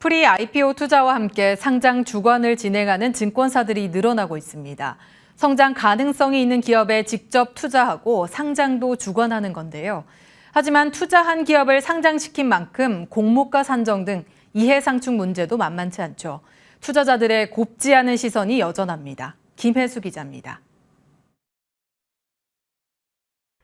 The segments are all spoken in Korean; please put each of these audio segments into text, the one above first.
프리 IPO 투자와 함께 상장 주관을 진행하는 증권사들이 늘어나고 있습니다. 성장 가능성이 있는 기업에 직접 투자하고 상장도 주관하는 건데요. 하지만 투자한 기업을 상장시킨 만큼 공모가 산정 등 이해상충 문제도 만만치 않죠. 투자자들의 곱지 않은 시선이 여전합니다. 김혜수 기자입니다.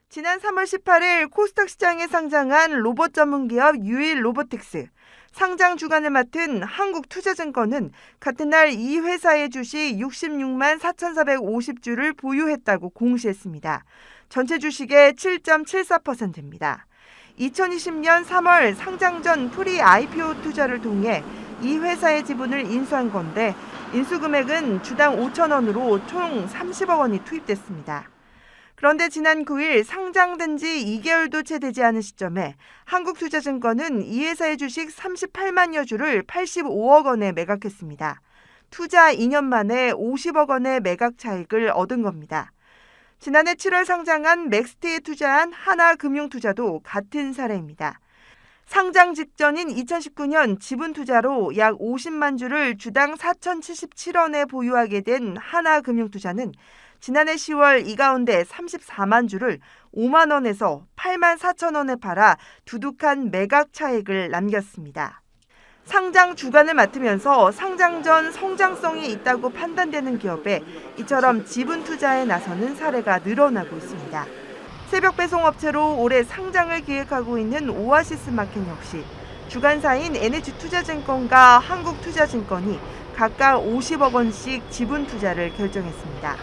지난 3월 18일 코스닥 시장에 상장한 로봇 전문 기업 유일 로보틱스. 상장 주관을 맡은 한국투자증권은 같은 날 이 회사의 주식 66만 4,450주를 보유했다고 공시했습니다. 전체 주식의 7.74%입니다. 2020년 3월 상장 전 프리 IPO 투자를 통해 이 회사의 지분을 인수한 건데 인수 금액은 주당 5,000원으로 총 30억 원이 투입됐습니다. 그런데 지난 9일 상장된 지 2개월도 채 되지 않은 시점에 한국투자증권은 이 회사의 주식 38만여 주를 85억 원에 매각했습니다. 투자 2년 만에 50억 원의 매각 차익을 얻은 겁니다. 지난해 7월 상장한 맥스트에 투자한 하나금융투자도 같은 사례입니다. 상장 직전인 2019년 지분 투자로 약 50만 주를 주당 4,077원에 보유하게 된 하나금융투자는 지난해 10월 이 가운데 34만 주를 5만 원에서 8만 4천 원에 팔아 두둑한 매각 차익을 남겼습니다. 상장 주관을 맡으면서 상장 전 성장성이 있다고 판단되는 기업에 이처럼 지분 투자에 나서는 사례가 늘어나고 있습니다. 새벽 배송 업체로 올해 상장을 기획하고 있는 오아시스 마켓 역시 주관사인 NH투자증권과 한국투자증권이 각각 50억 원씩 지분 투자를 결정했습니다.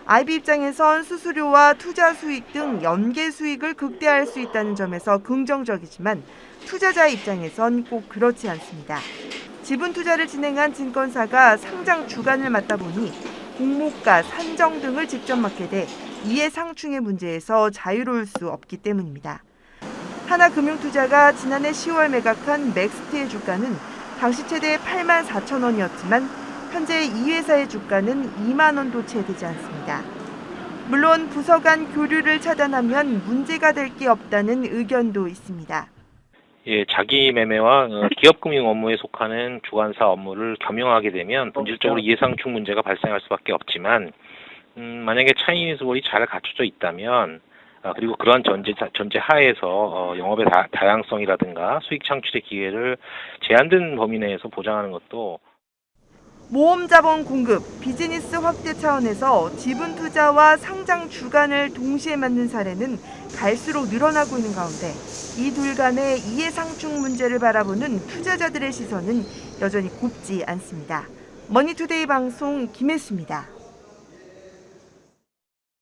IB 입장에선 수수료와 투자 수익 등 연계 수익을 극대화할 수 있다는 점에서 긍정적이지만 투자자 입장에선 꼭 그렇지 않습니다. 지분 투자를 진행한 증권사가 상장 주관을 맡다 보니 공모가, 산정 등을 직접 맡게 돼 이해상충의 문제에서 자유로울 수 없기 때문입니다. 하나금융투자가 지난해 10월 매각한 맥스트의 주가는 당시 최대 8만 4천 원이었지만 현재 이 회사의 주가는 2만 원도 채 되지 않습니다. 물론 부서 간 교류를 차단하면 문제가 될 게 없다는 의견도 있습니다. 자기 매매와 기업금융 업무에 속하는 주관사 업무를 겸용하게 되면 본질적으로 이해상충 문제가 발생할 수밖에 없지만 만약에 차이니즈볼이 잘 갖춰져 있다면 그리고 그러한 전제 하에서 영업의 다양성이라든가 수익 창출의 기회를 제한된 범위 내에서 보장하는 것도 모험 자본 공급, 비즈니스 확대 차원에서 지분 투자와 상장 주관을 동시에 맡는 사례는 갈수록 늘어나고 있는 가운데 이 둘 간의 이해상충 문제를 바라보는 투자자들의 시선은 여전히 곱지 않습니다. 머니투데이 방송 김혜수입니다.